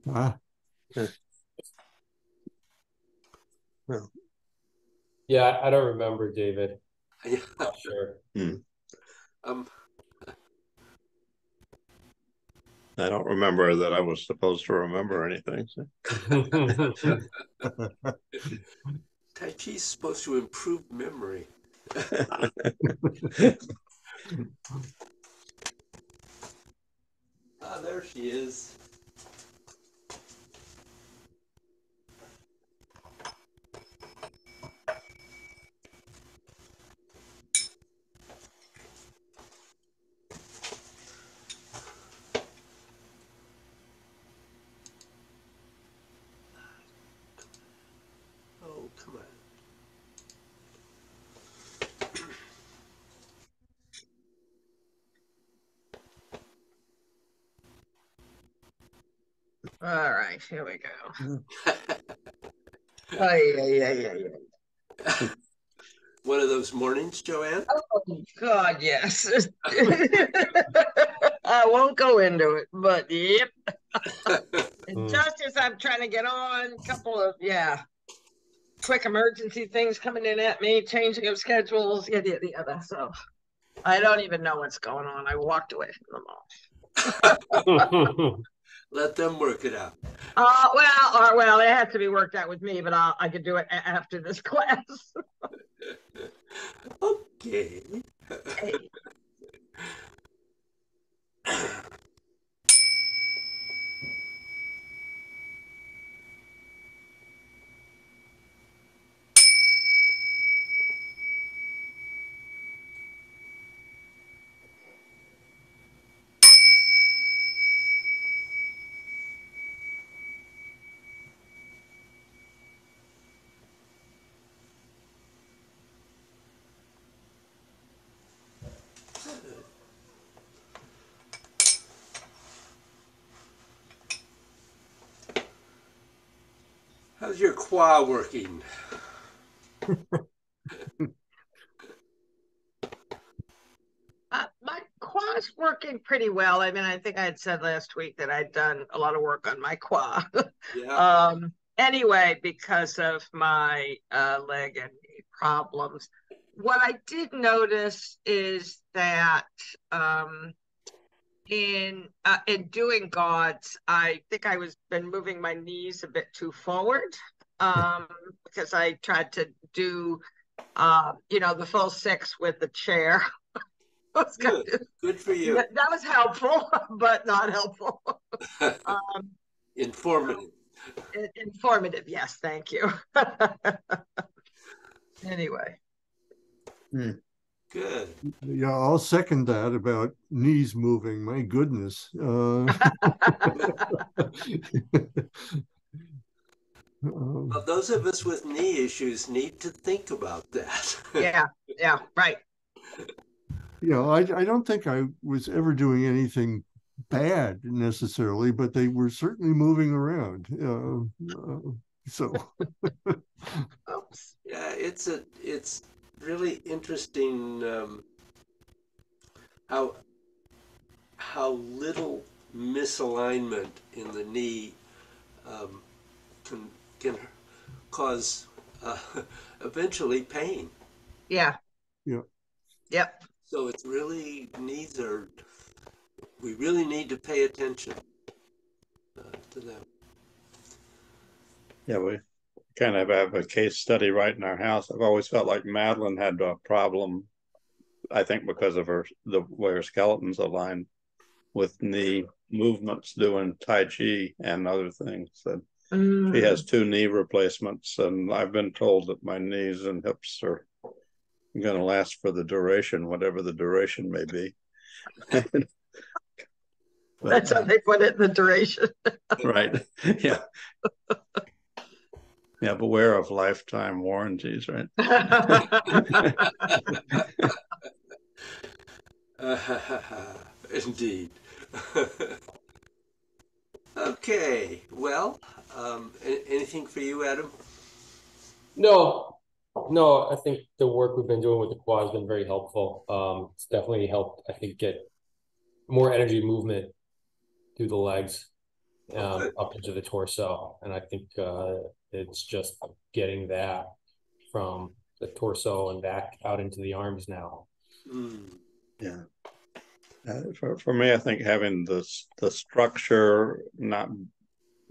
Ah, Yeah, I don't remember, David. Yeah. Not sure. Um, I don't remember that I was supposed to remember anything. So. Tai Chi is supposed to improve memory. Ah, there she is. Oh, come on. All right, here we go. Oh, yeah. One of those mornings, Joanne? Oh, God, yes. I won't go into it, but yep. And just as I'm trying to get on, a couple of, quick emergency things coming in at me, changing of schedules, yada. So I don't even know what's going on. I walked away from them all. Let them work it out. Well, it has to be worked out with me, but I could do it after this class. Okay. Hey. How's your qua working? My qua's working pretty well. I mean, I think I had said last week that I'd done a lot of work on my qua. Yeah. Anyway, because of my leg and knee problems. What I did notice is that in doing Gods, I think I was been moving my knees a bit too forward because I tried to do the full six with the chair. Good for you. That was helpful, but not helpful. Informative. Informative, yes, thank you. Anyway. Good. Yeah, I'll second that about knees moving. My goodness. Well, those of us with knee issues need to think about that. Yeah, right. I don't think I was ever doing anything bad necessarily, but they were certainly moving around. So. Yeah, it's really interesting how little misalignment in the knee can cause eventually pain. Yeah. Yep. So it's really we really need to pay attention to them. Yeah, we kind of have a case study right in our house. I've always felt like Madeline had a problem, I think because of the way her skeleton's aligned with knee movements doing Tai Chi and other things. And she has 2 knee replacements, and I've been told that my knees and hips are going to last for the duration, whatever the duration may be. That's how they put it, the duration. Right. Yeah. Yeah, beware of lifetime warranties, right? Indeed. Okay, well, anything for you, Adam? No, I think the work we've been doing with the quad has been very helpful. It's definitely helped, I think, get more energy movement through the legs, Okay. up into the torso. And I think it's just getting that from the torso and back out into the arms now. Yeah. For me, I think having the structure not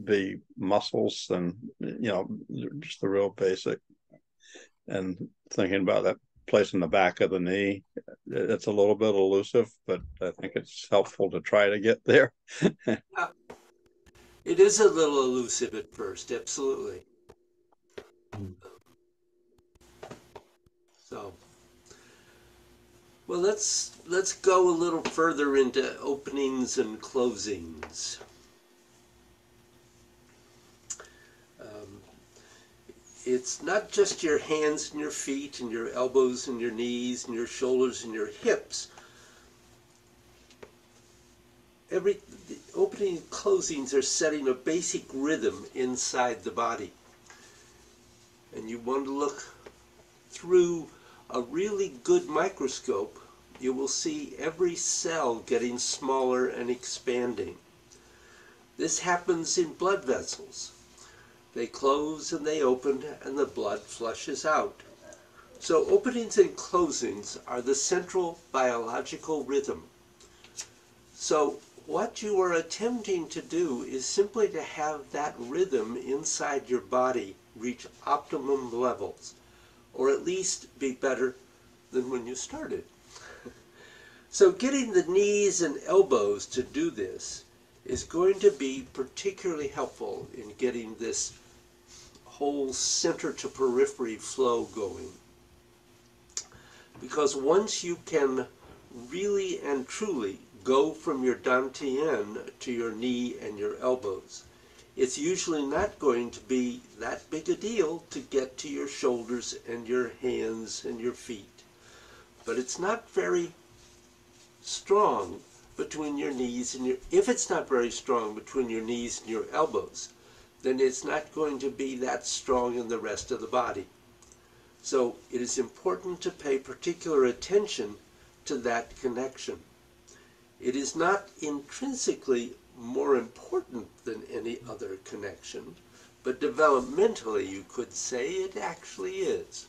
be muscles and just the real basic, and thinking about that place in the back of the knee, it's a little bit elusive, but I think it's helpful to try to get there. It is a little elusive at first, absolutely. So, well, let's go a little further into openings and closings. It's not just your hands and your feet and your elbows and your knees and your shoulders and your hips. The opening and closings are setting a basic rhythm inside the body. And you want to look through a really good microscope, you will see every cell getting smaller and expanding. This happens in blood vessels. They close and they open and the blood flushes out. So openings and closings are the central biological rhythm. So what you are attempting to do is simply to have that rhythm inside your body reach optimum levels, or at least be better than when you started. So getting the knees and elbows to do this is going to be particularly helpful in getting this whole center to periphery flow going. Because once you can really and truly go from your dantian to your knee and your elbows, it's usually not going to be that big a deal to get to your shoulders and your hands and your feet. But it's not very strong between your knees and if it's not very strong between your knees and your elbows, then it's not going to be that strong in the rest of the body. So it is important to pay particular attention to that connection. It is not intrinsically more important than any other connection, but developmentally you could say it actually is.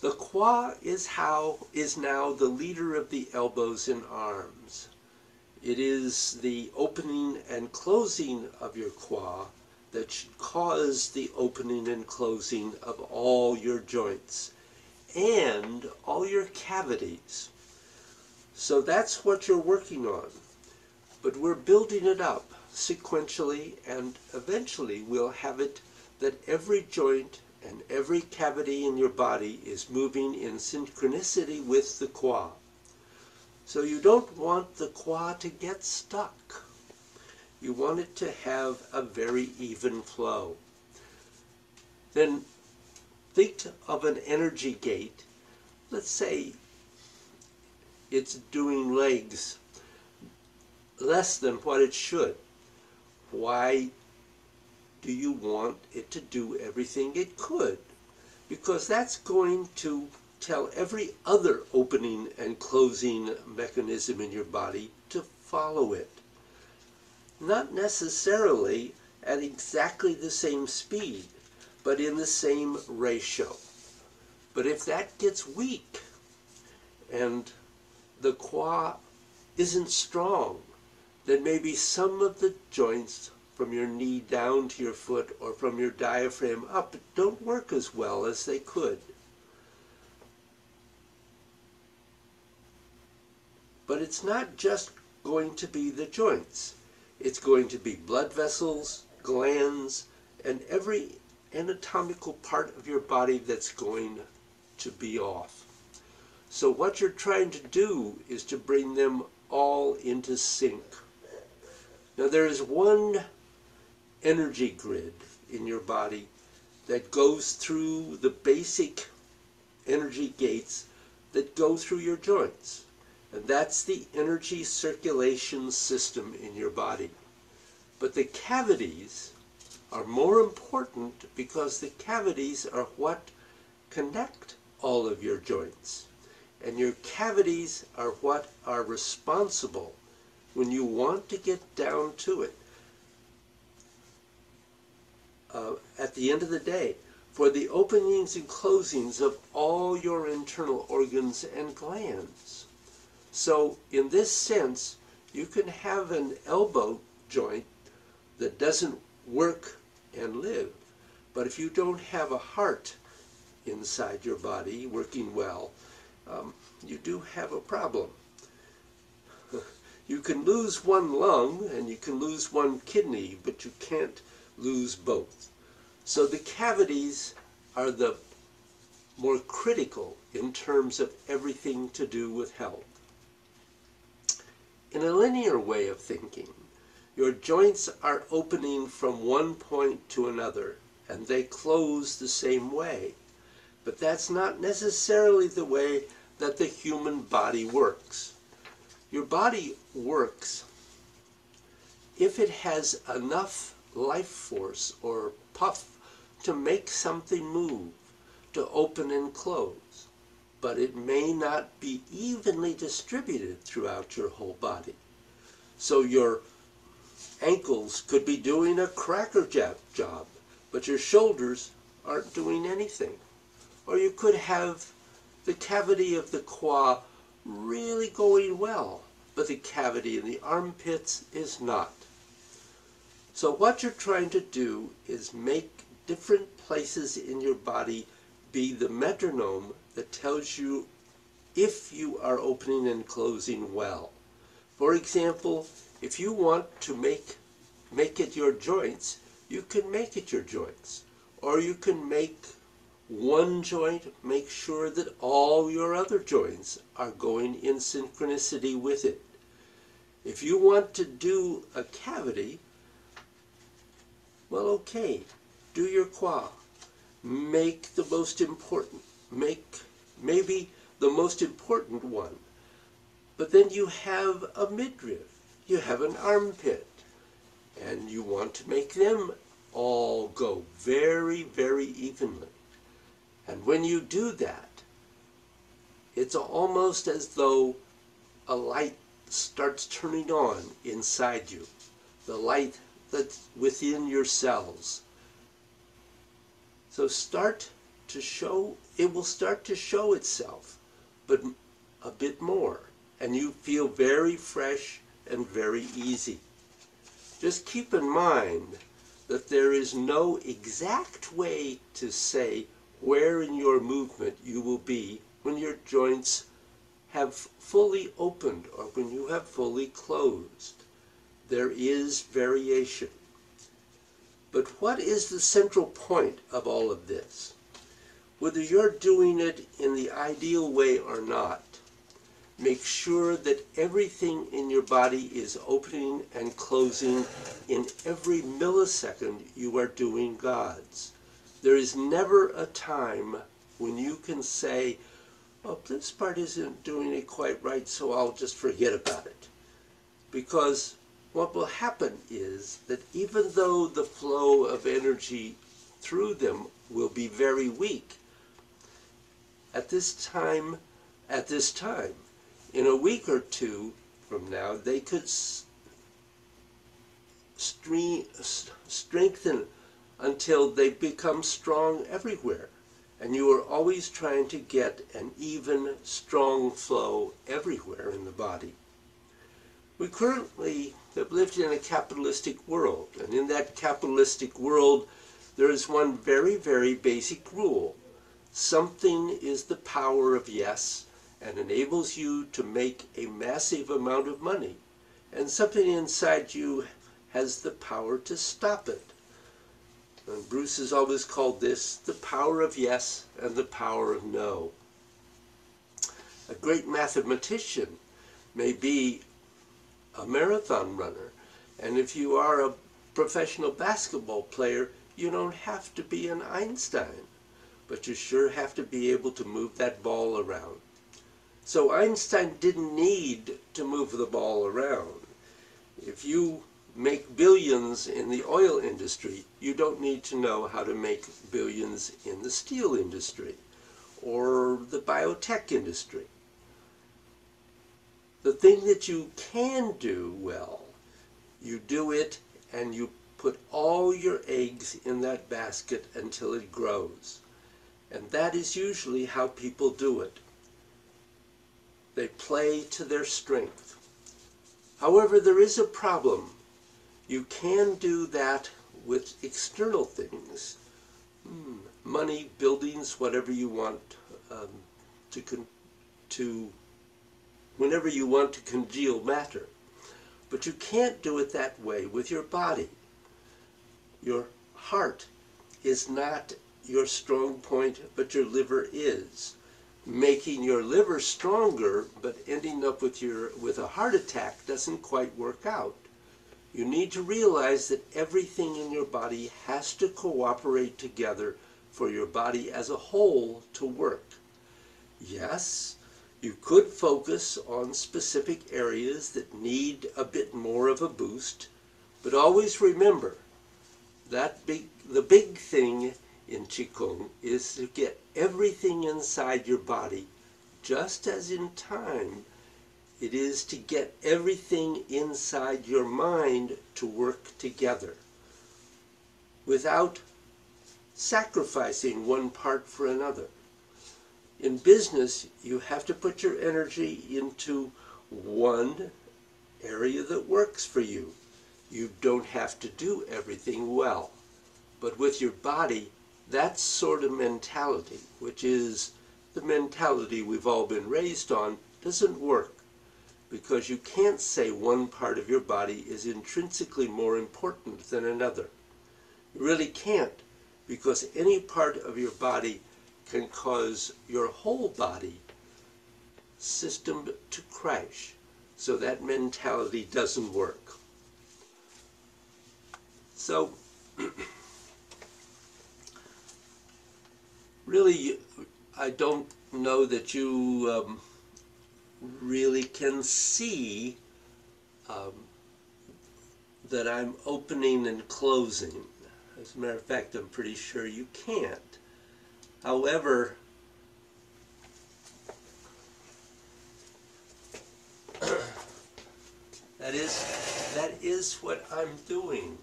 The qua is now the leader of the elbows and arms. It is the opening and closing of your qua that should cause the opening and closing of all your joints and all your cavities. So that's what you're working on. But we're building it up sequentially, and eventually we'll have it that every joint and every cavity in your body is moving in synchronicity with the qua. So you don't want the qua to get stuck. You want it to have a very even flow. Then think of an energy gate. Let's say it's doing legs less than what it should. Why do you want it to do everything it could? Because that's going to tell every other opening and closing mechanism in your body to follow it. Not necessarily at exactly the same speed, but in the same ratio. But if that gets weak and the qua isn't strong, then maybe some of the joints from your knee down to your foot or from your diaphragm up don't work as well as they could. But it's not just going to be the joints. It's going to be blood vessels, glands, and every anatomical part of your body that's going to be off. So what you're trying to do is to bring them all into sync. Now there is one energy grid in your body that goes through the basic energy gates that go through your joints. And that's the energy circulation system in your body. But the cavities are more important because the cavities are what connect all of your joints. And your cavities are what are responsible when you want to get down to it, at the end of the day, for the openings and closings of all your internal organs and glands. So in this sense, you can have an elbow joint that doesn't work and live. But if you don't have a heart inside your body working well, you do have a problem. You can lose one lung and you can lose one kidney, but you can't lose both. So the cavities are the more critical in terms of everything to do with health. In a linear way of thinking, your joints are opening from one point to another, and they close the same way. But that's not necessarily the way that the human body works. Your body works if it has enough life force or puff to make something move, to open and close. But it may not be evenly distributed throughout your whole body. So your ankles could be doing a crackerjack job, but your shoulders aren't doing anything. Or you could have the cavity of the quad really going well, but the cavity in the armpits is not. So what you're trying to do is make different places in your body be the metronome that tells you if you are opening and closing well. For example, if you want to make it your joints, you can make it your joints. Or you can make one joint, make sure that all your other joints are going in synchronicity with it. If you want to do a cavity, well, okay, do your quad. Make the most important, maybe the most important one. But then you have a midriff, you have an armpit, and you want to make them all go very, very evenly. And when you do that, it's almost as though a light starts turning on inside you, the light that's within your cells. So it will start to show itself, but a bit more, and you feel very fresh and very easy. Just keep in mind that there is no exact way to say where in your movement you will be when your joints have fully opened or when you have fully closed. There is variation. But what is the central point of all of this? Whether you're doing it in the ideal way or not, make sure that everything in your body is opening and closing in every millisecond you are doing God's. There is never a time when you can say, oh, this part isn't doing it quite right, so I'll just forget about it. Because what will happen is that even though the flow of energy through them will be very weak, at this time, in a week or two from now, they could strengthen until they become strong everywhere. And you are always trying to get an even, strong flow everywhere in the body. We currently have lived in a capitalistic world, and in that capitalistic world, there is one very, very basic rule. Something is the power of yes, and enables you to make a massive amount of money, and something inside you has the power to stop it. And Bruce has always called this the power of yes and the power of no. A great mathematician may be a marathon runner, and if you are a professional basketball player, you don't have to be an Einstein, but you sure have to be able to move that ball around. So Einstein didn't need to move the ball around. If you make billions in the oil industry, you don't need to know how to make billions in the steel industry or the biotech industry. The thing that you can do well, you do it and you put all your eggs in that basket until it grows. And that is usually how people do it. They play to their strength. However, there is a problem. You can do that with external things. Money, buildings, whatever you want whenever you want to congeal matter. But you can't do it that way with your body. Your heart is not your strong point, but your liver is. Making your liver stronger, but ending up with a heart attack doesn't quite work out. You need to realize that everything in your body has to cooperate together for your body as a whole to work. Yes, you could focus on specific areas that need a bit more of a boost, but always remember that the big thing in Qigong is to get everything inside your body, just as in time it is to get everything inside your mind to work together without sacrificing one part for another. In business, you have to put your energy into one area that works for you. You don't have to do everything well. But with your body, that sort of mentality, which is the mentality we've all been raised on, doesn't work. Because you can't say one part of your body is intrinsically more important than another. You really can't, because any part of your body can cause your whole body system to crash. So that mentality doesn't work. So, really, I don't know that you really can see that I'm opening and closing. As a matter of fact, I'm pretty sure you can't. However, that is what I'm doing.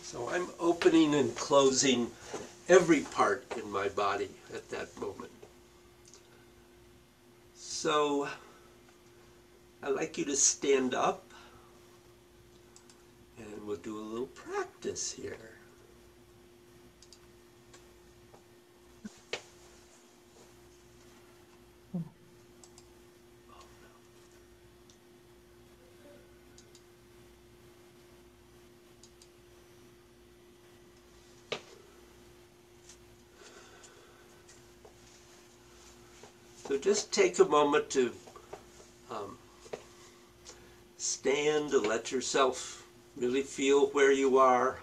So I'm opening and closing every part in my body at that moment. So I'd like you to stand up and we'll do a little practice here. So just take a moment to stand and let yourself really feel where you are.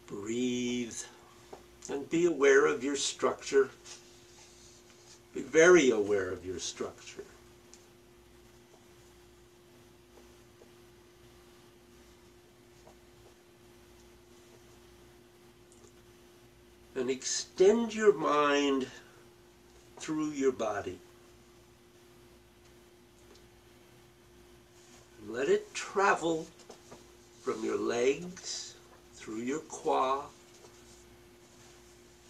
Breathe and be aware of your structure. Be very aware of your structure. And extend your mind through your body. And let it travel from your legs, through your qua,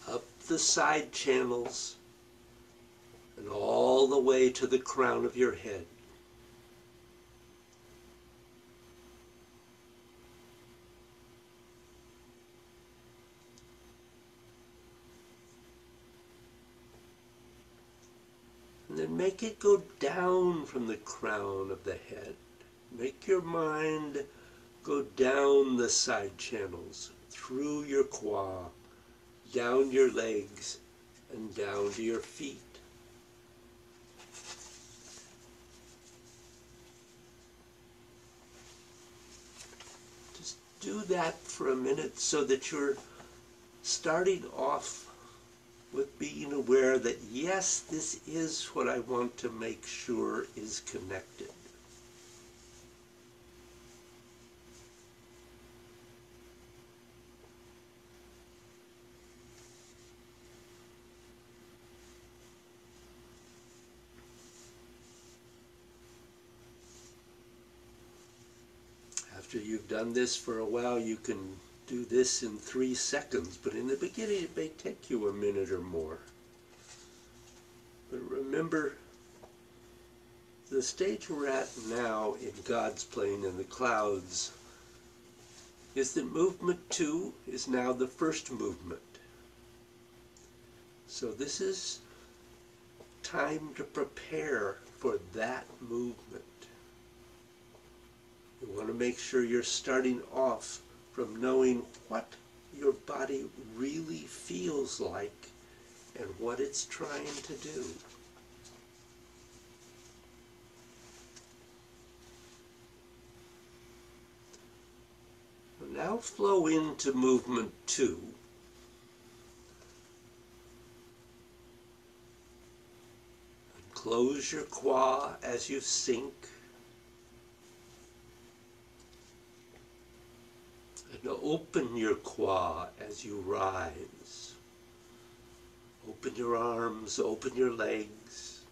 up the side channels, and all the way to the crown of your head. and make it go down from the crown of the head. Make your mind go down the side channels, through your quad, down your legs, and down to your feet. Just do that for a minute so that you're starting off with being aware that, yes, this is what I want to make sure is connected. After you've done this for a while, you can do this in 3 seconds, but in the beginning it may take you a minute or more. But remember, the stage we're at now in God's plane in the clouds is that movement 2 is now the first movement. So this is time to prepare for that movement. You want to make sure you're starting off from knowing what your body really feels like and what it's trying to do. Now flow into movement 2. And close your quad as you sink. And open your quad as you rise. Open your arms, open your legs.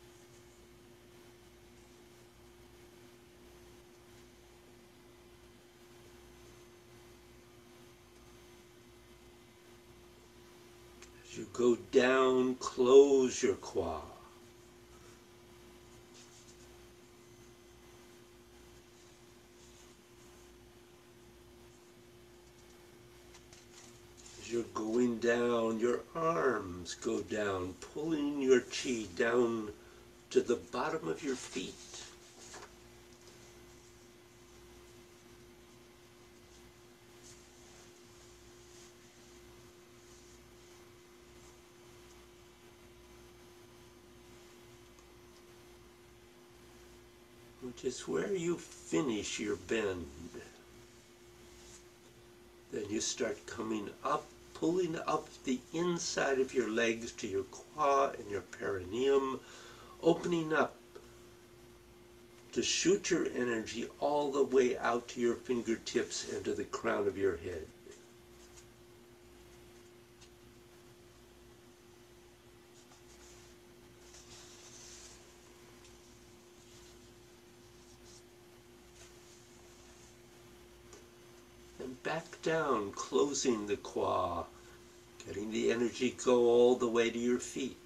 As you go down, close your quad. You're going down, your arms go down, pulling your chi down to the bottom of your feet. Which is where you finish your bend. Then you start coming up, pulling up the inside of your legs to your quad and your perineum, opening up to shoot your energy all the way out to your fingertips and to the crown of your head. Back down, closing the quad, getting the energy go all the way to your feet.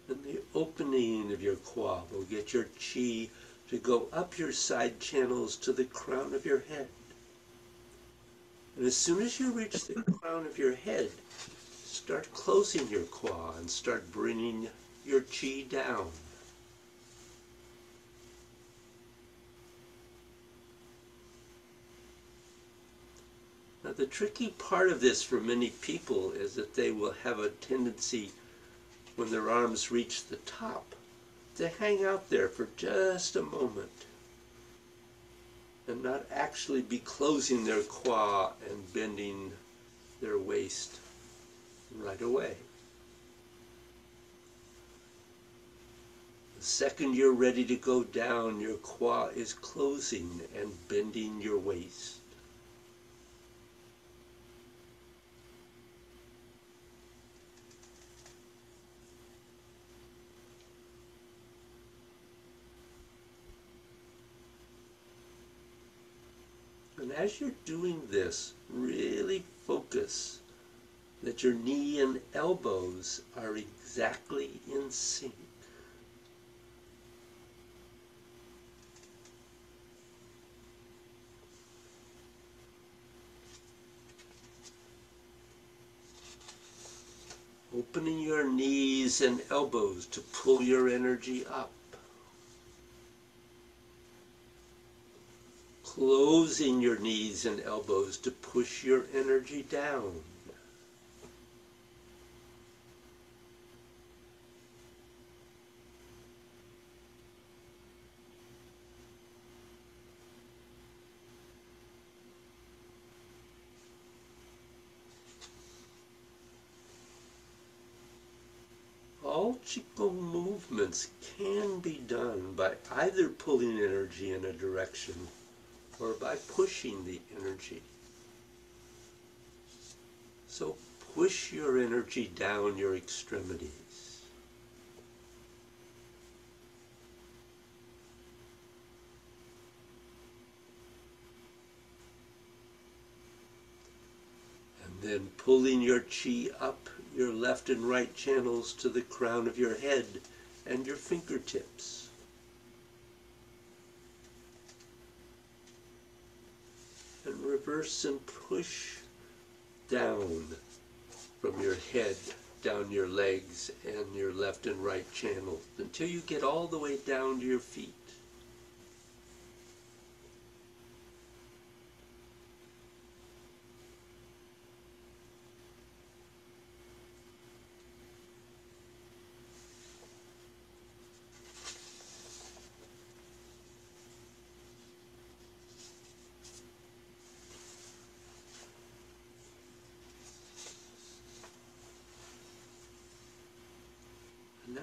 And the opening of your quad will get your chi to go up your side channels to the crown of your head. And as soon as you reach the crown of your head, start closing your quad and start bringing your chi down. Now the tricky part of this for many people is that they will have a tendency, when their arms reach the top, to hang out there for just a moment and not actually be closing their quad and bending their waist right away. The second you're ready to go down, your quad is closing and bending your waist. And as you're doing this, really focus that your knee and elbows are exactly in sync. Opening your knees and elbows to pull your energy up. Closing your knees and elbows to push your energy down. All Qigong movements can be done by either pulling energy in a direction or by pushing the energy. So push your energy down your extremities. And then pulling your chi up your left and right channels to the crown of your head and your fingertips. And reverse and push down from your head, down your legs and your left and right channels until you get all the way down to your feet.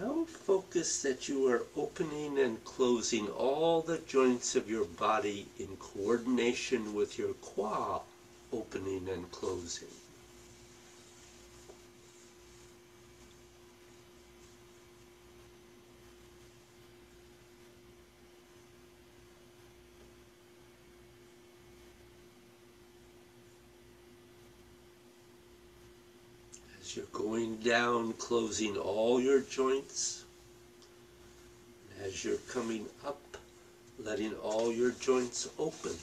Now focus that you are opening and closing all the joints of your body in coordination with your Kwa opening and closing. As you're going down, closing all your joints. And as you're coming up, letting all your joints open.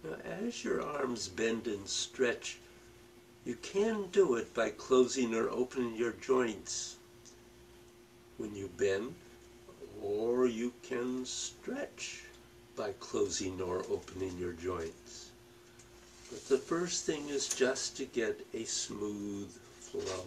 Now, as your arms bend and stretch, you can do it by closing or opening your joints when you bend, or you can stretch by closing or opening your joints. But the first thing is just to get a smooth flow.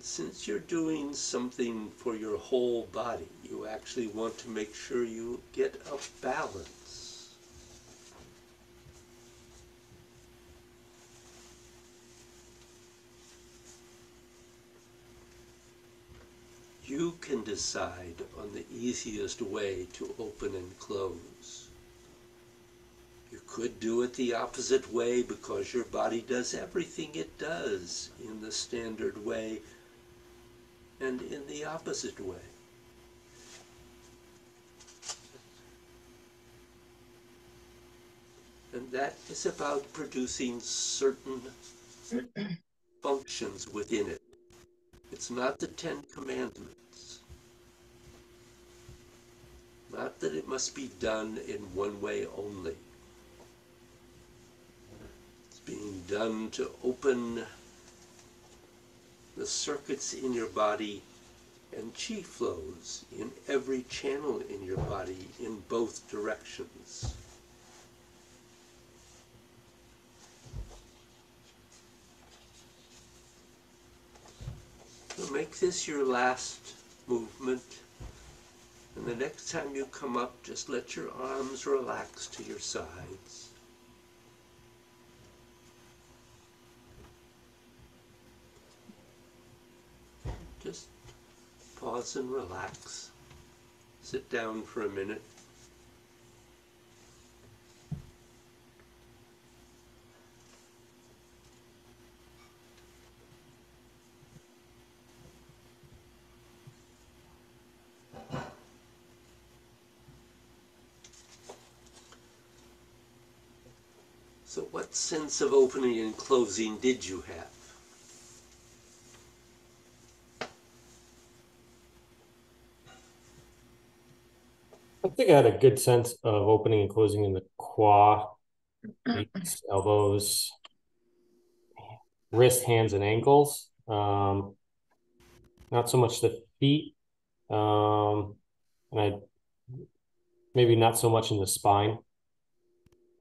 Since you're doing something for your whole body, you actually want to make sure you get a balance. You can decide on the easiest way to open and close. You could do it the opposite way because your body does everything it does in the standard way and in the opposite way. And that is about producing certain functions within it. It's not the Ten Commandments. Not that it must be done in one way only. It's being done to open the circuits in your body and chi flows in every channel in your body in both directions. So make this your last movement, and the next time you come up, just let your arms relax to your sides. Pause and relax. Sit down for a minute. So what sense of opening and closing did you have? I think I had a good sense of opening and closing in the quad, knees, elbows, wrist, hands, and ankles. Not so much the feet. And I maybe not so much in the spine.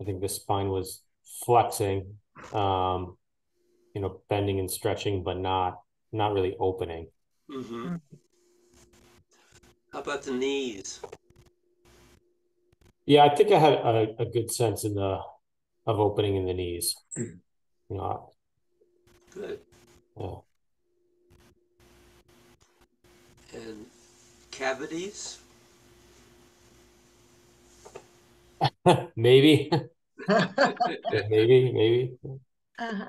I think the spine was flexing, bending and stretching, but not really opening. Mm-hmm. How about the knees? Yeah, I think I had a good sense of opening in the knees. Good. Yeah. And cavities? Maybe. maybe. Uh-huh.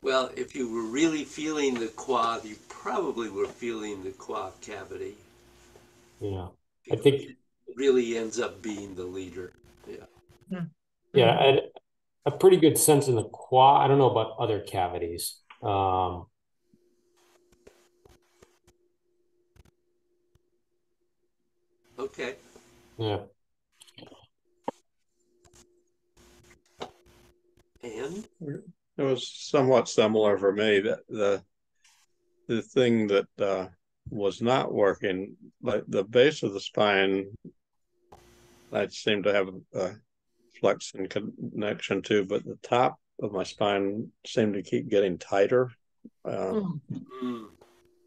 Well, if you were really feeling the quad, you probably were feeling the quad cavity. Yeah. I think it really ends up being the leader. Yeah. Yeah, I had a pretty good sense in the quad. I don't know about other cavities. Okay. Yeah. And It was somewhat similar for me. The thing that was not working, like the base of the spine, I seem to have a flex and connection to, but the top of my spine seemed to keep getting tighter. mm,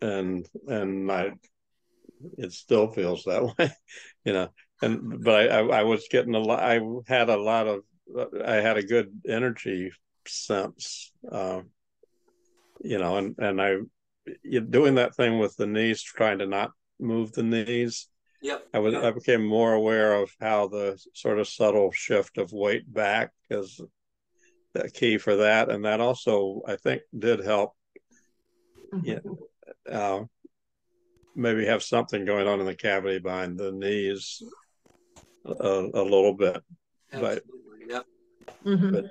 And it still feels that way, but I was getting I had a good energy sense, and you're doing that thing with the knees, trying to not move the knees. yep. I became more aware of how the sort of subtle shift of weight back is the key for that, and that also I think did help. Maybe have something going on in the cavity behind the knees a little bit. Absolutely. Yep. But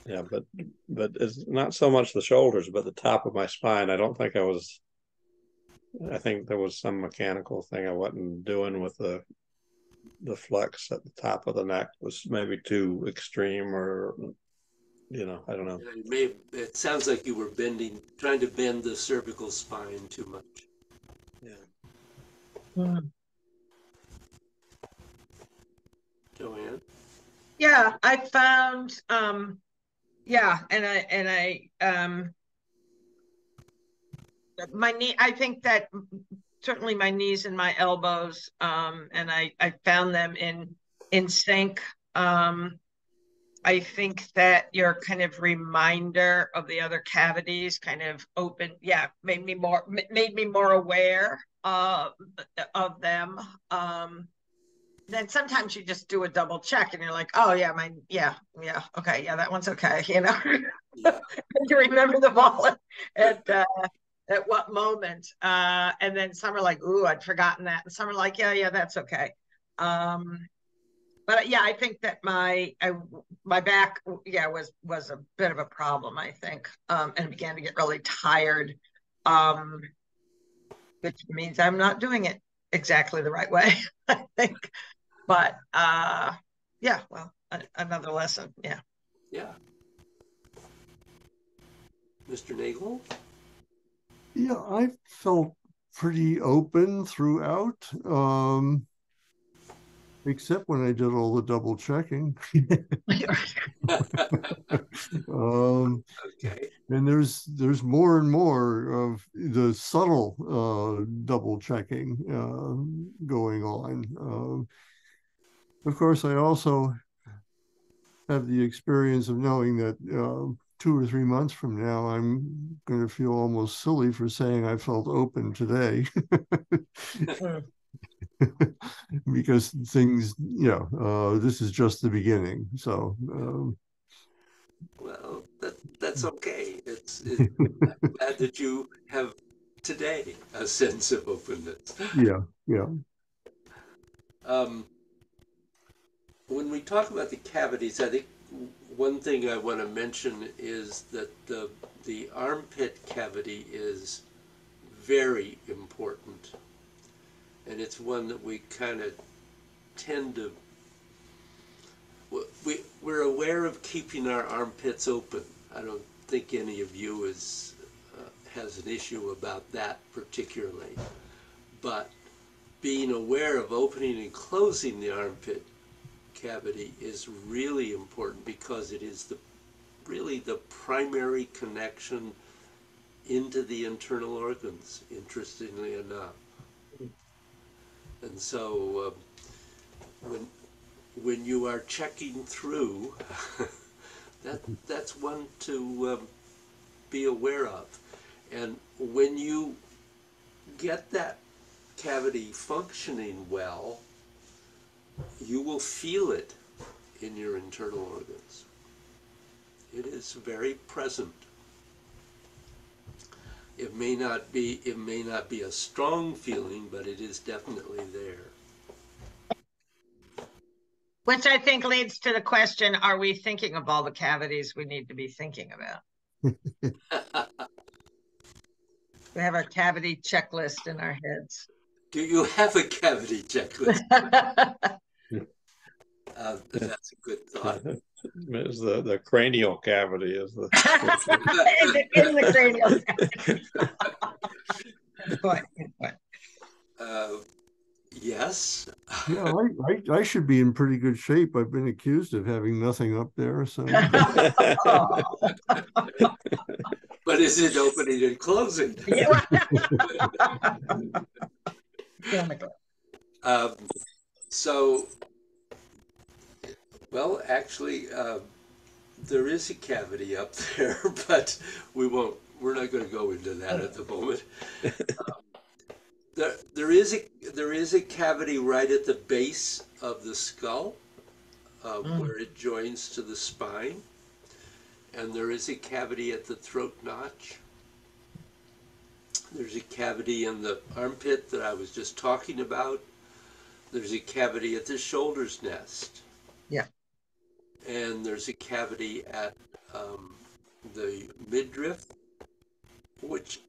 yeah, but it's not so much the shoulders, but the top of my spine. I think there was some mechanical thing I wasn't doing with the flex at the top of the neck was maybe too extreme, or I don't know. It sounds like you were trying to bend the cervical spine too much. Yeah. Joanne? Yeah, I found my knee, I think that certainly my knees and my elbows, and I found them in sync. I think that your kind of reminder of the other cavities kind of made me more aware of them. Then sometimes you just do a double check and you're like, oh yeah, okay, yeah, that one's okay, Yeah. you remember them all at what moment. And then some are like, ooh, I'd forgotten that. And some are like, yeah, that's okay. But yeah, I think that my back, was a bit of a problem, I think, and began to get really tired, which means I'm not doing it exactly the right way, I think. But another lesson, yeah. Yeah. Mr. Nagel? Yeah, I felt pretty open throughout. Except when I did all the double checking. Okay. And there's more and more of the subtle double checking going on. Of course, I also have the experience of knowing that 2 or 3 months from now, I'm going to feel almost silly for saying I felt open today. Because things, this is just the beginning. So, well, that's okay. It's glad that you have today a sense of openness. yeah, yeah. When we talk about the cavities, I think one thing I want to mention is that the armpit cavity is very important, and it's one that we kind of tend to we're aware of keeping our armpits open. I don't think any of you has an issue about that particularly, but being aware of opening and closing the armpit cavity is really important, because it is really the primary connection into the internal organs, interestingly enough. And so when you are checking through, that's one to be aware of. And when you get that cavity functioning well, you will feel it in your internal organs. It is very present. It may not be a strong feeling, but it is definitely there. Which I think leads to the question, are we thinking of all the cavities we need to be thinking about? We have our cavity checklist in our heads. Do you have a cavity checklist? That's a good thought. Is the cranial cavity is the in the cranial cavity. Good point. Yes. Yeah, I should be in pretty good shape. I've been accused of having nothing up there. So, but is it opening and closing? So, well, actually, there is a cavity up there, but we're not going to go into that at the moment. There is a cavity right at the base of the skull, where it joins to the spine, and there is a cavity at the throat notch. There's a cavity in the armpit that I was just talking about. There's a cavity at the shoulder's nest. Yeah. And there's a cavity at the midriff, which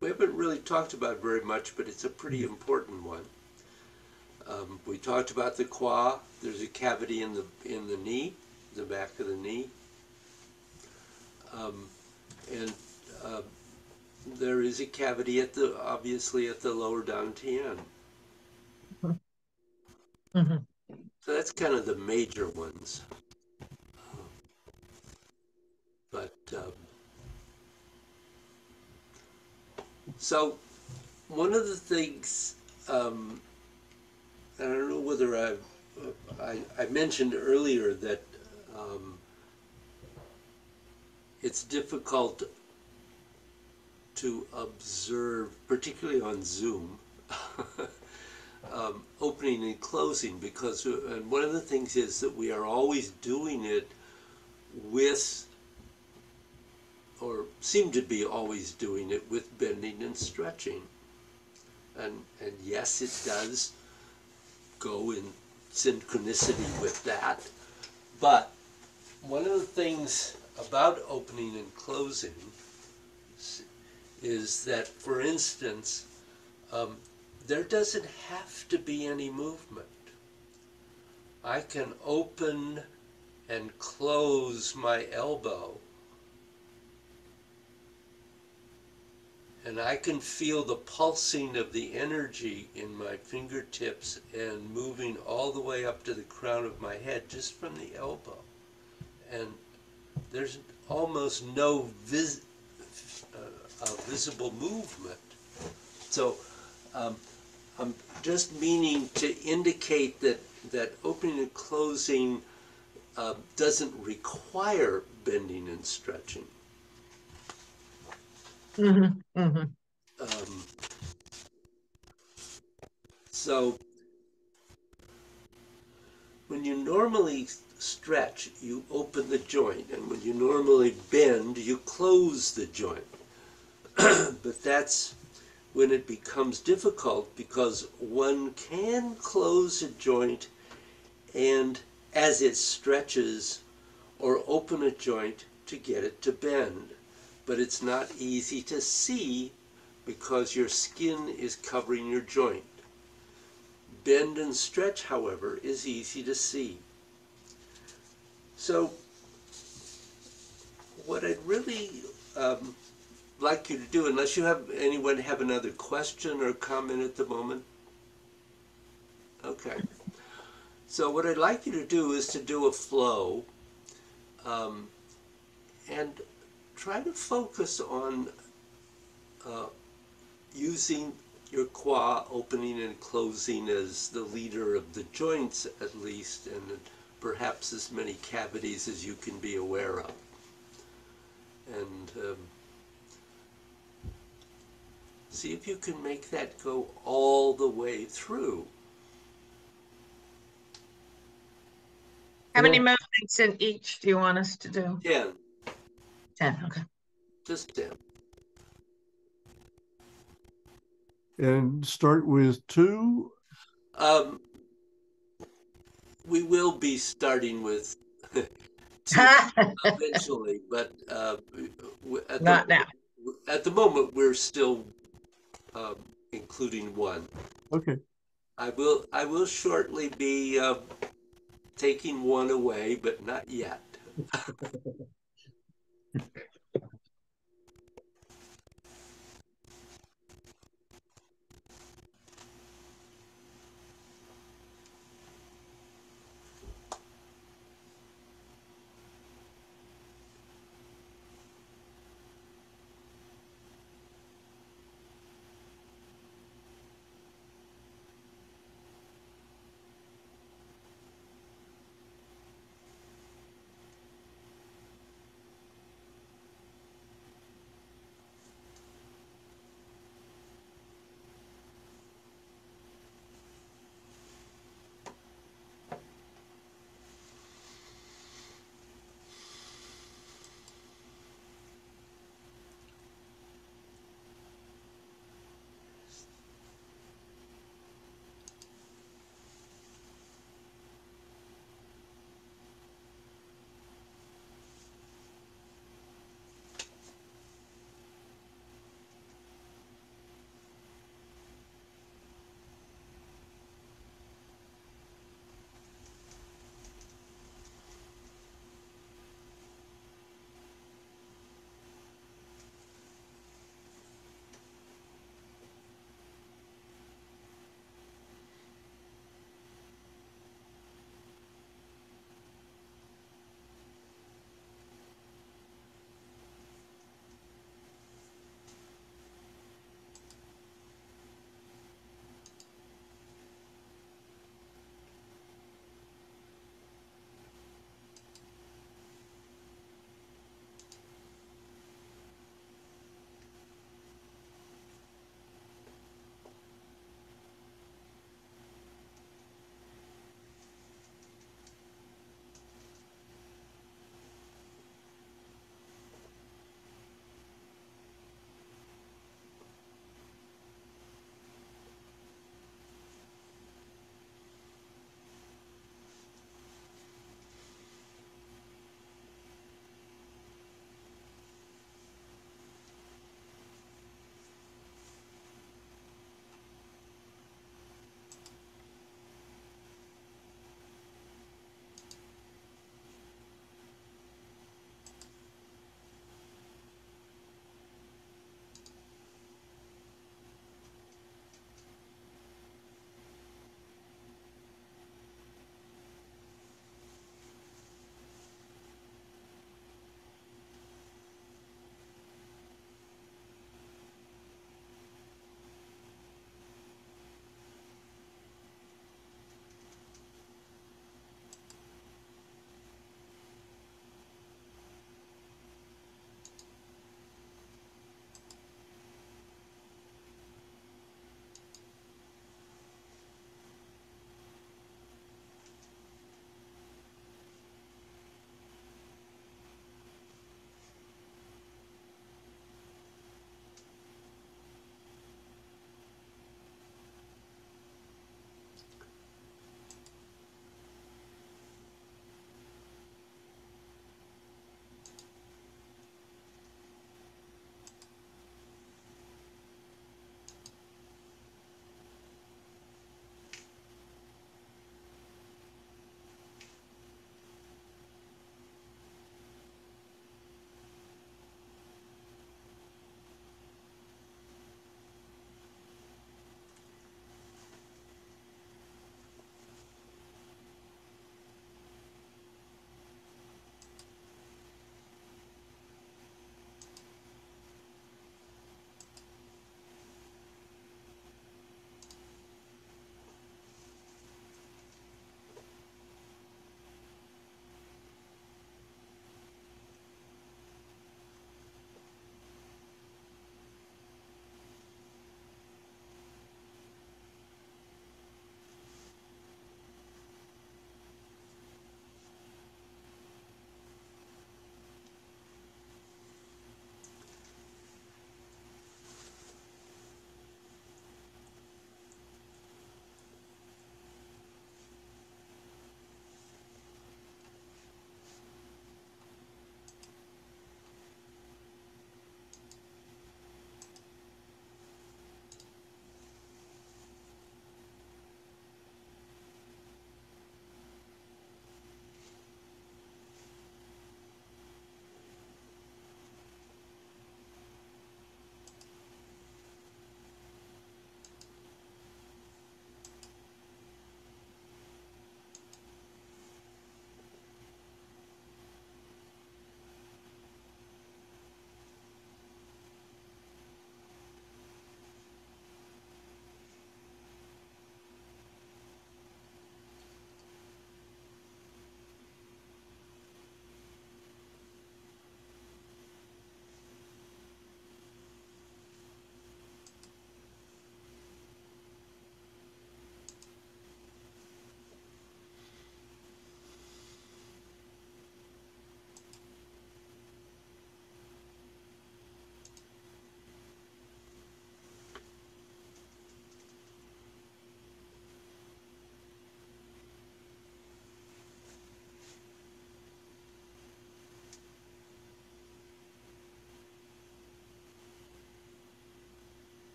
we haven't really talked about very much, but it's a pretty important one. We talked about the quad. There's a cavity in the knee, the back of the knee, and there is a cavity obviously at the lower dantian. Mm-hmm. So that's kind of the major ones. But so one of the things, I don't know whether I mentioned earlier that it's difficult to observe, particularly on Zoom, opening and closing, because and one of the things is that we are always doing it with, or seem to be always doing it with, bending and stretching. And yes, it does go in synchronicity with that. But one of the things about opening and closing is that, for instance, there doesn't have to be any movement. I can open and close my elbow, and I can feel the pulsing of the energy in my fingertips and moving all the way up to the crown of my head just from the elbow. And there's almost no visible movement. So I'm just meaning to indicate that opening and closing doesn't require bending and stretching. Mhm, mhm. Um, so when you normally stretch, you open the joint, and when you normally bend, you close the joint. But that's when it becomes difficult, because one can close a joint and as it stretches, or open a joint to get it to bend. But it's not easy to see because your skin is covering your joint. Bend and stretch, however, is easy to see. So what I'd really like you to do, unless you have anyone have another question or comment at the moment. Okay. So what I'd like you to do is to do a flow, and try to focus on using your qua opening and closing as the leader of the joints, at least, and perhaps as many cavities as you can be aware of. And see if you can make that go all the way through. How many movements in each do you want us to do? 10. 10, okay. Just 10. And start with 2. We will be starting with 2 eventually, but Not now. at the moment we're still including 1. Okay. I will shortly be taking 1 away, but not yet.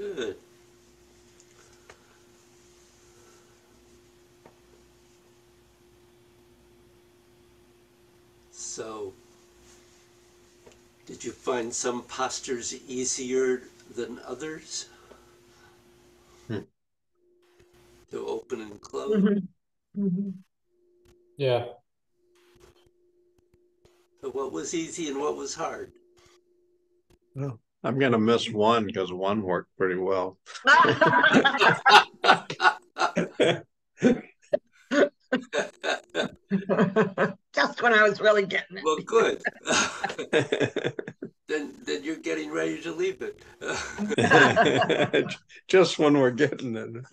Good. So, did you find some postures easier than others to open and close? Mm-hmm. Mm-hmm. Yeah. So what was easy and what was hard? Well, I'm going to miss one because one worked pretty well. Just when I was really getting it. Well, good. Then you're getting ready to leave it. Just when we're getting it.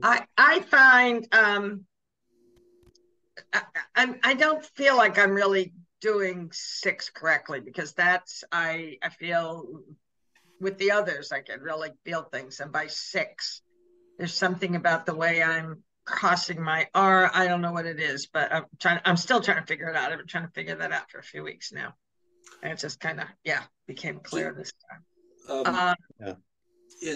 I find I don't feel like I'm really doing 6 correctly, because that's I feel with the others I can really feel things, and by 6 there's something about the way I'm crossing my R. I don't know what it is, but I'm still trying to figure it out. I've been trying to figure that out for a few weeks now, and it just kind of became clear this time.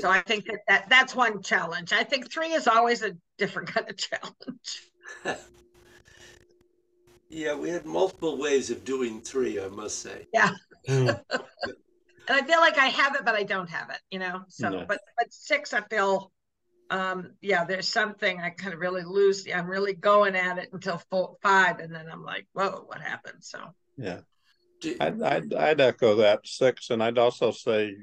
So I think that's one challenge. I think 3 is always a different kind of challenge. Yeah, we had multiple ways of doing 3, I must say. Yeah. And I feel like I have it, but I don't have it, So, No. but 6, I feel, there's something I kind of really lose. I'm really going at it until 5, and then I'm like, whoa, what happened? So. Yeah. I'd echo that 6, and I'd also say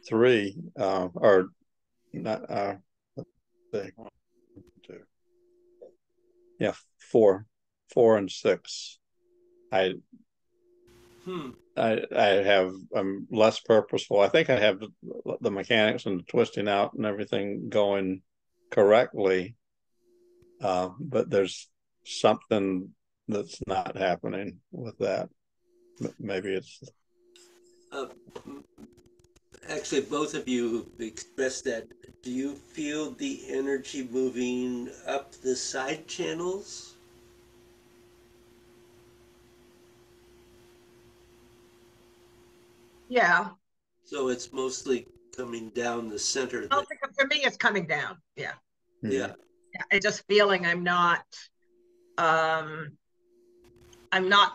3, or not. Let's see, 1, 2. Yeah, 4 and 6. I have, I'm less purposeful. I think I have the mechanics and the twisting out and everything going correctly, but there's something that's not happening with that. Maybe it's actually both of you expressed that. Do you feel the energy moving up the side channels? Yeah. So it's mostly coming down the center. For me, it's coming down. Yeah. Yeah. I just feeling I'm not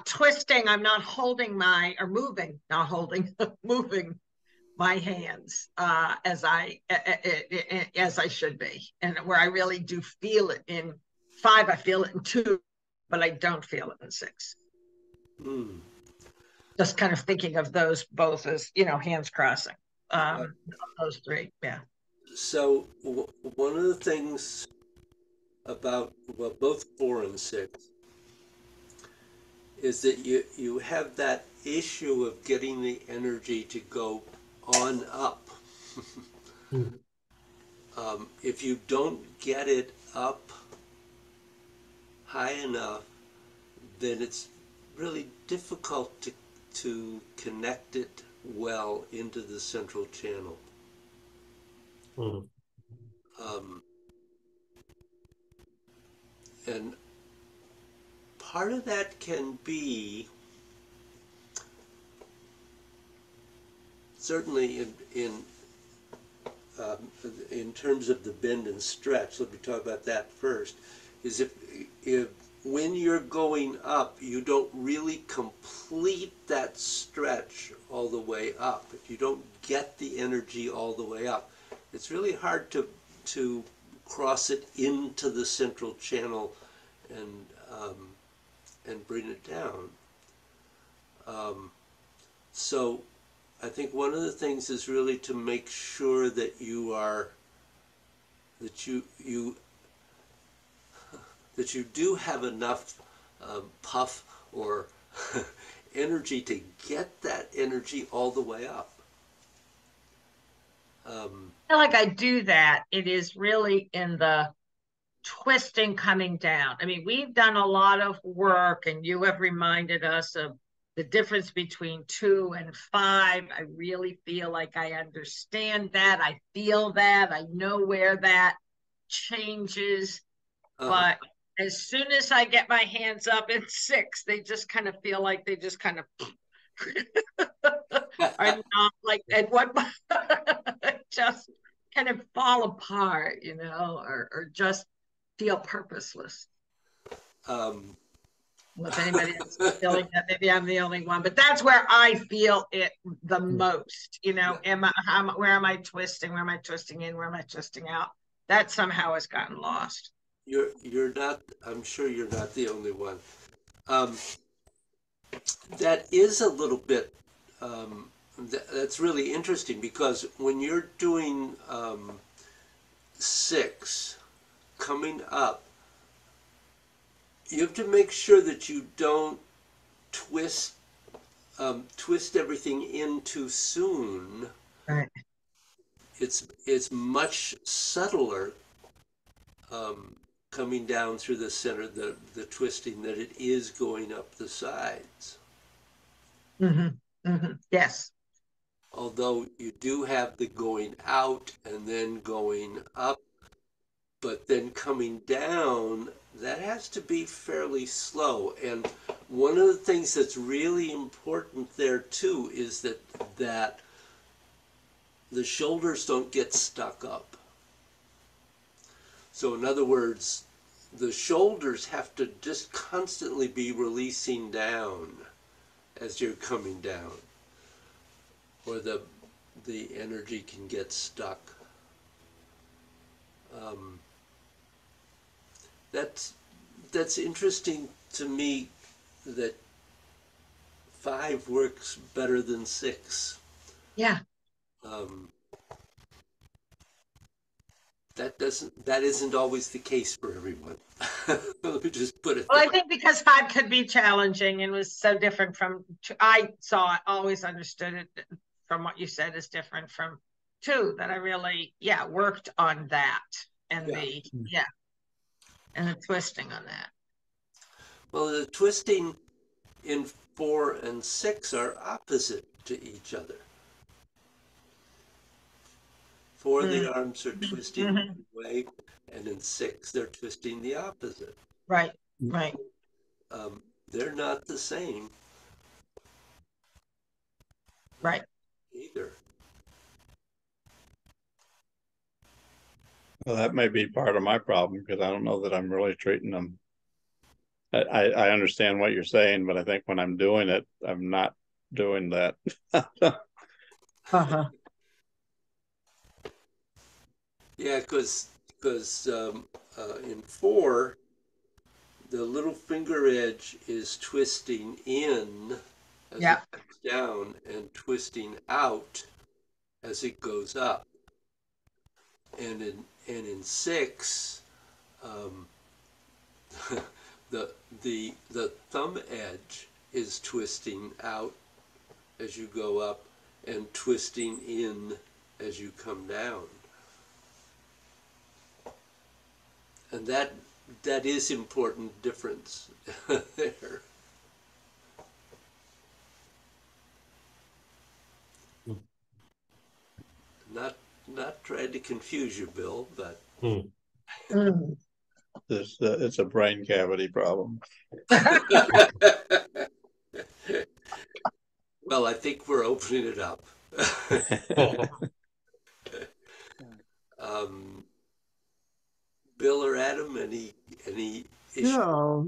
twisting, I'm not holding moving my hands as I should be, and where I really do feel it in 5, I feel it in 2, but I don't feel it in 6. Just kind of thinking of those both as hands crossing. Those 3, yeah. So one of the things about both 4 and 6 is that you have that issue of getting the energy to go on up. If you don't get it up high enough, then it's really difficult to connect it well into the central channel. And part of that can be certainly in terms of the bend and stretch. Let me talk about that first. Is if when you're going up, you don't really complete that stretch all the way up. If you don't get the energy all the way up, it's really hard to cross it into the central channel and bring it down. So I think one of the things is really to make sure that you do have enough puff or energy to get that energy all the way up. I feel like I do that. It is really in the twisting coming down. I mean, we've done a lot of work, and you have reminded us of the difference between 2 and 5. I really feel like I understand that. I feel that. I know where that changes. But as soon as I get my hands up in 6, they just kind of feel like they just kind of are not like at what just kind of fall apart, or just feel purposeless. If anybody else is feeling that, maybe I'm the only one, but that's where I feel it the most. Where am I twisting? Where am I twisting in? Where am I twisting out? That somehow has gotten lost. You're not. I'm sure you're not the only one. That is a little bit. That's really interesting because when you're doing 6 coming up, you have to make sure that you don't twist everything in too soon. Right. It's much subtler coming down through the center, the twisting, that it is going up the sides. Yes. Although you do have the going out and then going up, but then coming down, that has to be fairly slow. And one of the things that's really important there too is that the shoulders don't get stuck up. So in other words, the shoulders have to just constantly be releasing down as you're coming down, or the energy can get stuck. That's interesting to me that 5 works better than 6. Yeah. That isn't always the case for everyone. Let me just put it Well, there. I think because 5 could be challenging and was so different from, I saw it, always understood it from what you said is different from 2, that I really, worked on that and and the twisting on that. Well, the twisting in 4 and 6 are opposite to each other. 4, the arms are twisting one way, and in 6, they're twisting the opposite. Right. They're not the same. Right. Either. Well, that may be part of my problem because I don't know that I'm really treating them. I understand what you're saying, but I think when I'm doing it, I'm not doing that. Yeah, because in 4, the little finger edge is twisting in as it comes down and twisting out as it goes up. And in 6, the thumb edge is twisting out as you go up and twisting in as you come down. And that is important difference there. Not trying to confuse you, Bill, but it's a brain cavity problem. Well, I think we're opening it up. Bill or Adam, any issue? Yeah,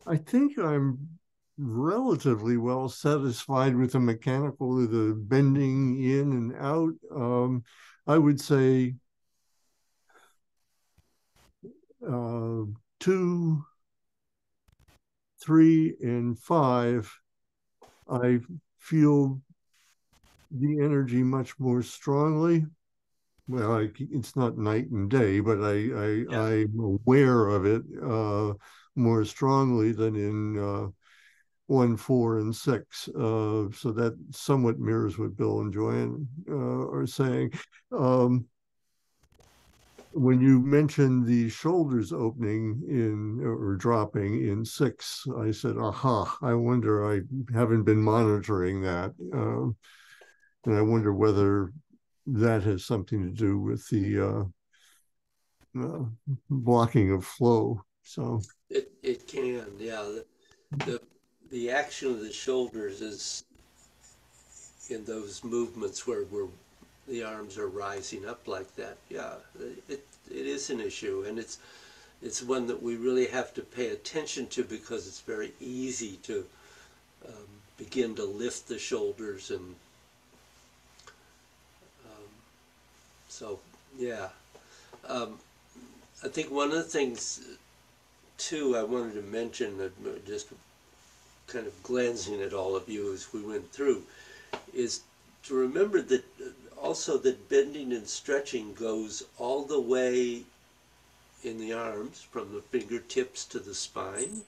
I think I'm relatively well satisfied with the bending in and out. I would say 2, 3, and 5, I feel the energy much more strongly. Well, it's not night and day, but I'm aware of it more strongly than in 1, 4, and 6. So that somewhat mirrors what Bill and Joanne are saying. When you mentioned the shoulders opening or dropping in 6, I said, aha, I wonder, I haven't been monitoring that. And I wonder whether that has something to do with the blocking of flow. So it can, yeah. the action of the shoulders is in those movements where the arms are rising up like that. Yeah, it is an issue, and it's one that we really have to pay attention to because it's very easy to begin to lift the shoulders, and so yeah. I think one of the things too I wanted to mention, that just kind of glancing at all of you as we went through, is to remember that also that bending and stretching goes all the way in the arms from the fingertips to the spine,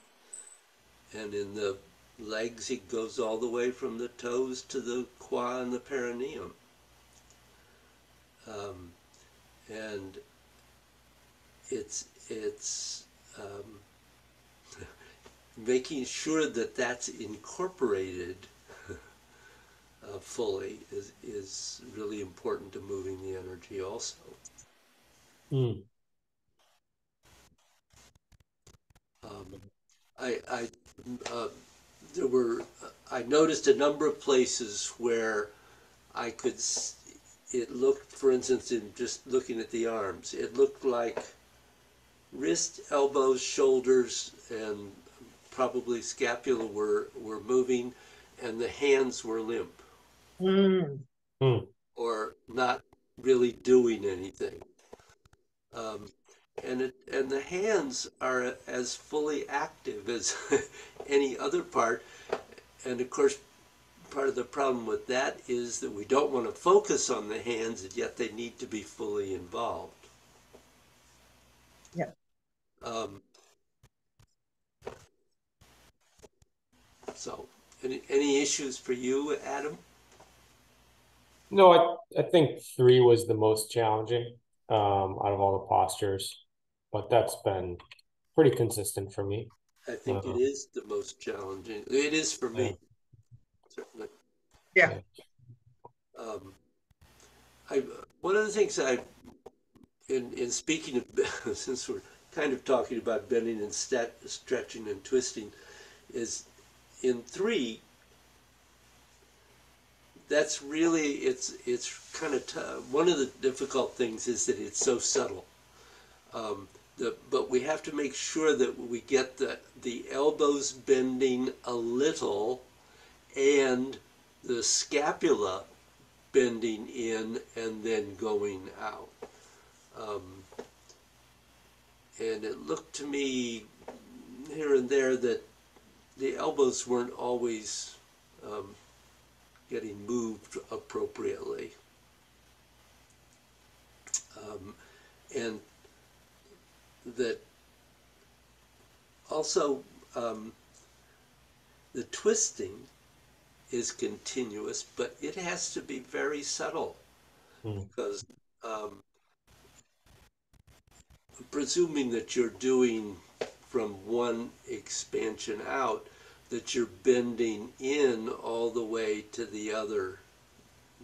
and in the legs it goes all the way from the toes to the qua and the perineum. And it's making sure that that's incorporated fully is really important to moving the energy also. Mm. I noticed a number of places where I could, it looked, for instance, in just looking at the arms, it looked like wrist, elbows, shoulders, and probably scapula were moving, and the hands were limp. Mm. Or not really doing anything. And the hands are as fully active as any other part. And of course, part of the problem with that is that we don't want to focus on the hands, and yet they need to be fully involved. Yeah. So, any issues for you, Adam? No, I think 3 was the most challenging out of all the postures, but that's been pretty consistent for me. I think it is the most challenging. It is for me, certainly. Yeah. One of the things in speaking of, since we're kind of talking about bending and stretching and twisting, is in 3, that's really, it's kind of one of the difficult things is that it's so subtle. But we have to make sure that we get the elbows bending a little and the scapula bending in and then going out. And it looked to me here and there that the elbows weren't always getting moved appropriately. And that also the twisting is continuous, but it has to be very subtle because presuming that you're doing from one expansion out, that you're bending in all the way to the other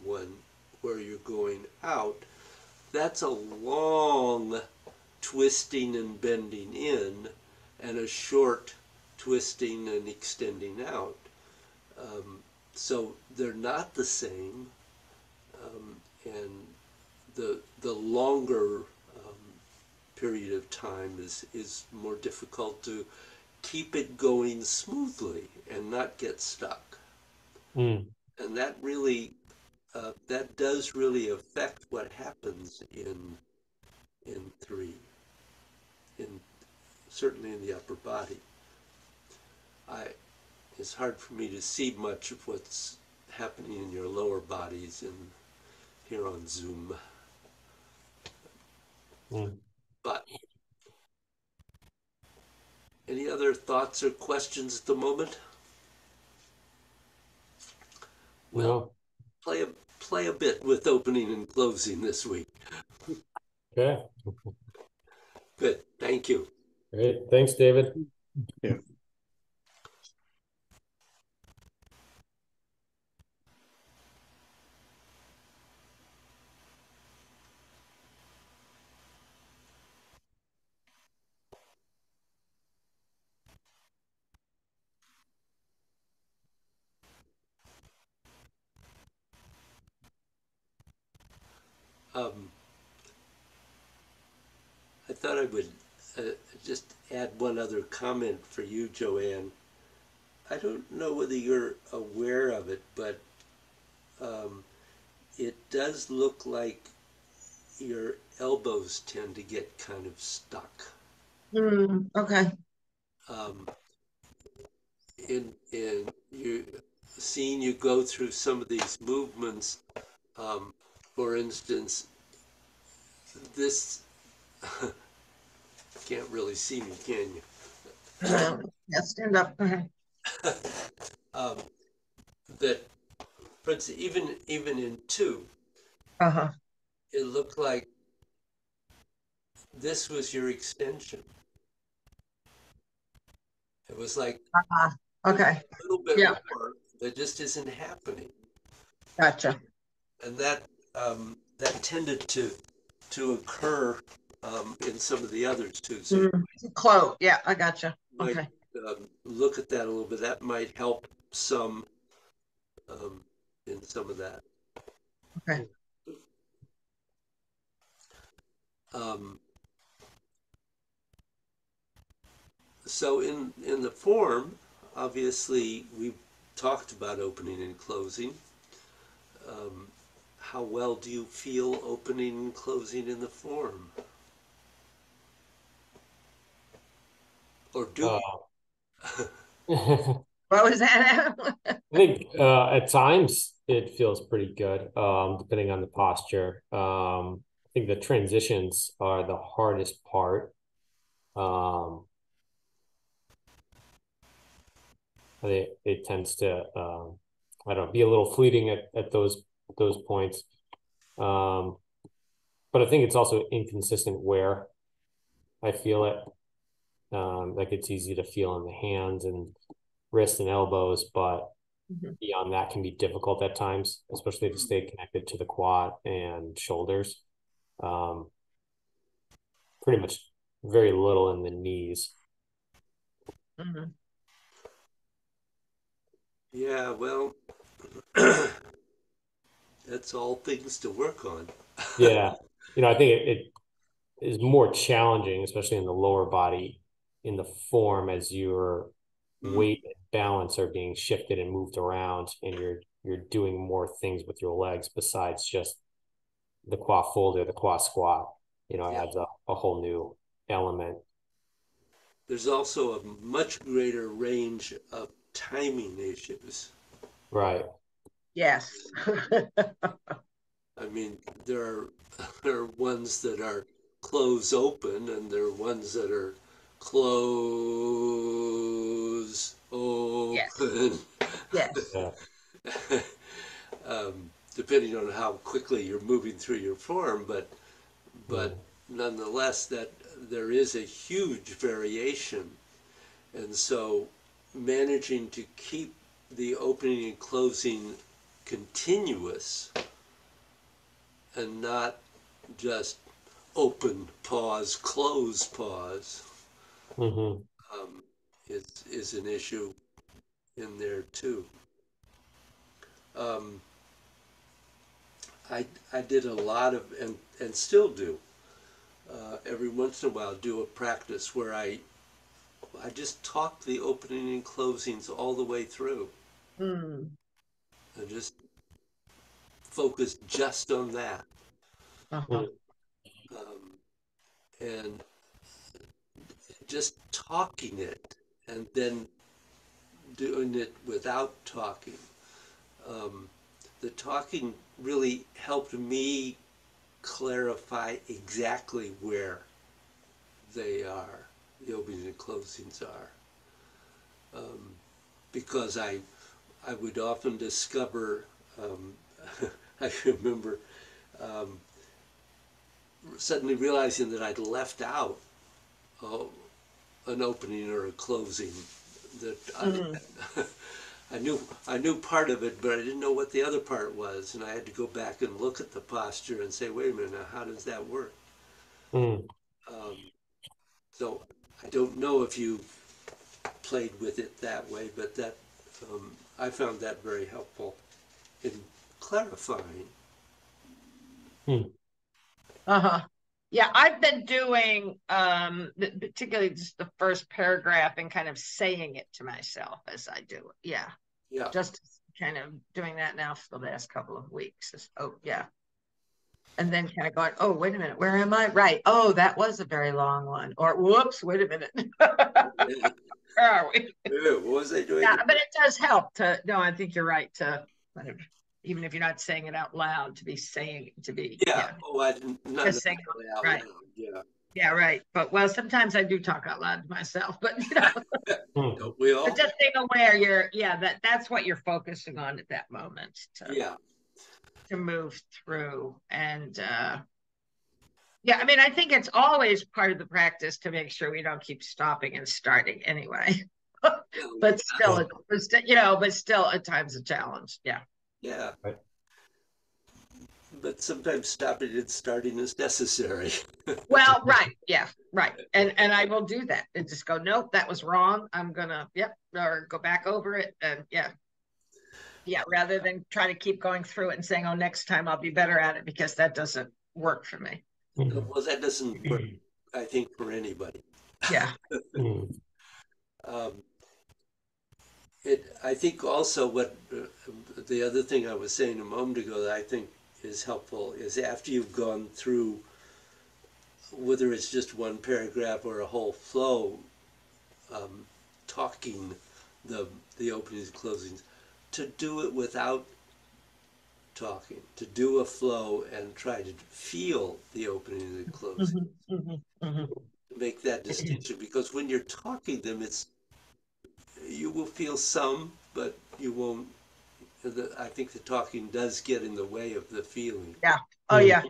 one where you're going out, that's a long twisting and bending in and a short twisting and extending out. So they're not the same, and the longer period of time is more difficult to keep it going smoothly and not get stuck. And that really that does really affect what happens in 3, certainly in the upper body. It's hard for me to see much of what's happening in your lower bodies here on Zoom. But any other thoughts or questions at the moment? Well, play a bit with opening and closing this week. Okay. Good. Thank you. Great. Thanks, David. Yeah. Um, I thought I would just add one other comment for you, Joanne. I don't know whether you're aware of it, but um, it does look like your elbows tend to get kind of stuck. Okay. Um, in you seeing you go through some of these movements, for instance, this can't really see me, can you? Yeah, stand up. um, that, for instance, even in two, Uh-huh. it looked like this was your extension. It was like Okay. a little bit Yeah. more that just isn't happening, Gotcha. and that tended to occur in some of the others too. So Close. Yeah, I gotcha. you might Okay. look at that a little bit. That might help some in some of that. Okay. Um, so in the form, obviously we've talked about opening and closing. How well do you feel opening and closing in the form? Or do What was that? I think at times it feels pretty good, depending on the posture. I think the transitions are the hardest part. I think it tends to, I don't know, be a little fleeting at those points. But I think it's also inconsistent where I feel it. Like it's easy to feel in the hands and wrists and elbows, but beyond that can be difficult at times, especially to stay connected to the quad and shoulders. Pretty much very little in the knees. Yeah, well, that's all things to work on. Yeah. I think it is more challenging, especially in the lower body, in the form as your weight and balance are being shifted and moved around, and you're doing more things with your legs besides just the quad fold or the quad squat. It adds a whole new element. There's also a much greater range of timing issues. Right. Yes. I mean, there are ones that are close open, and there are ones that are close open. Yes. Yeah. Depending on how quickly you're moving through your form, but nonetheless, that there is a huge variation, and so managing to keep the opening and closing continuous and not just open, pause, close, pause, is an issue in there too. I did a lot of, and still do, every once in a while do a practice where I just talk the opening and closings all the way through. And just focus just on that. And just talking it and then doing it without talking. The talking really helped me clarify exactly where they are, the openings and closings are. Because I would often discover, I remember suddenly realizing that I'd left out an opening or a closing that I knew part of it, but I didn't know what the other part was, and I had to go back and look at the posture and say, wait a minute, now how does that work? So I don't know if you played with it that way, but that I found that very helpful in clarifying. Uh-huh. Yeah, I've been doing particularly just the first paragraph and kind of saying it to myself as I do it. Yeah. Yeah. Just kind of doing that now for the last couple of weeks. Oh, yeah. And then kind of going, oh, wait a minute, where am I? Right. Oh, that was a very long one. Or whoops, wait a minute. Where are we? What was I doing? Yeah, but it does help to, no, I think you're right to kind of, even if you're not saying it out loud, to be saying it, to be, Yeah. yeah. Oh, I didn't. Not Just saying it out right. loud. Yeah. Yeah, right. But well, sometimes I do talk out loud to myself, but you know, Don't we all? but just being aware you're, yeah, that's what you're focusing on at that moment to move through. And yeah, I mean, I think it's always part of the practice to make sure we don't keep stopping and starting anyway. But still, you know, but still at times a challenge. Yeah. Yeah. Right. But sometimes stopping and starting is necessary. Well, right. Yeah. Right. And I will do that and just go, nope, that was wrong. I'm gonna, yep, or go back over it. And yeah. Yeah. Rather than try to keep going through it and saying, oh, next time I'll be better at it, because that doesn't work for me. Well, that doesn't work, I think, for anybody. Yeah. I think also what the other thing I was saying a moment ago that I think is helpful is after you've gone through, whether it's just one paragraph or a whole flow, talking the openings and closings, to do it without talking, to do a flow and try to feel the opening and the closing. Make that distinction, because when you're talking them, you will feel some, but you won't. I think the talking does get in the way of the feeling. Yeah. Oh, yeah.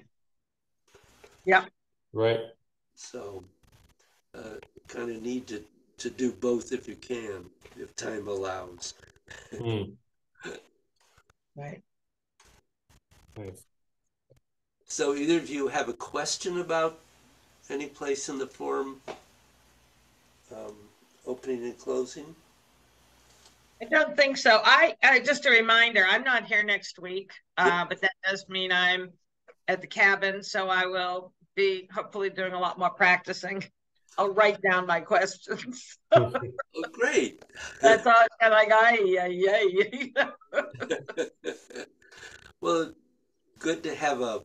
Yeah. Right. So, kind of need to do both if you can, if time allows. Right. Nice. So, either of you have a question about any place in the form, opening and closing? I don't think so. I just a reminder, I'm not here next week, but that does mean I'm at the cabin, so I will be hopefully doing a lot more practicing. I'll write down my questions. Oh, great. That's all. I'm like, yay. Well, good to have a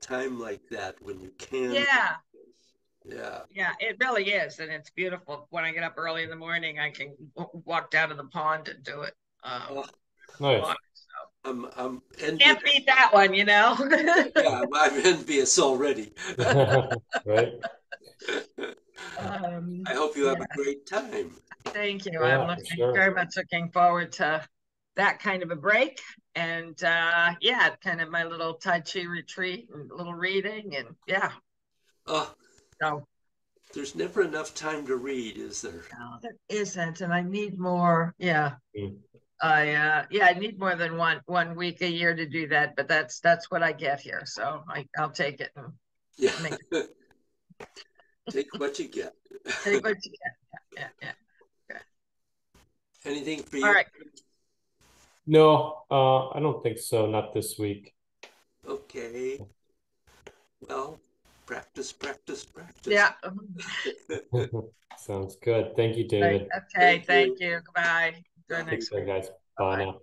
time like that when you can. Yeah. Yeah. Yeah, it really is. And it's beautiful. When I get up early in the morning, I can walk down to the pond and do it. Nice. I'm envious. Can't beat that one, you know? Yeah, I'm envious already. Right. I hope you have a great time. Thank you. Yeah, I'm sure. very much looking forward to that kind of a break. And yeah, kind of my little Tai Chi retreat and a little reading. And yeah. Oh, so there's never enough time to read, is there? No, there isn't. And I need more. Yeah. I need more than one week a year to do that, but that's what I get here. So I'll take it. And Take what you get. Take what you get. Yeah. Okay. Anything for you? All right. No, I don't think so. Not this week. Okay. Well, practice. Yeah. Sounds good. Thank you, David. Okay. Thank you. Goodbye. Next week, guys. Bye now.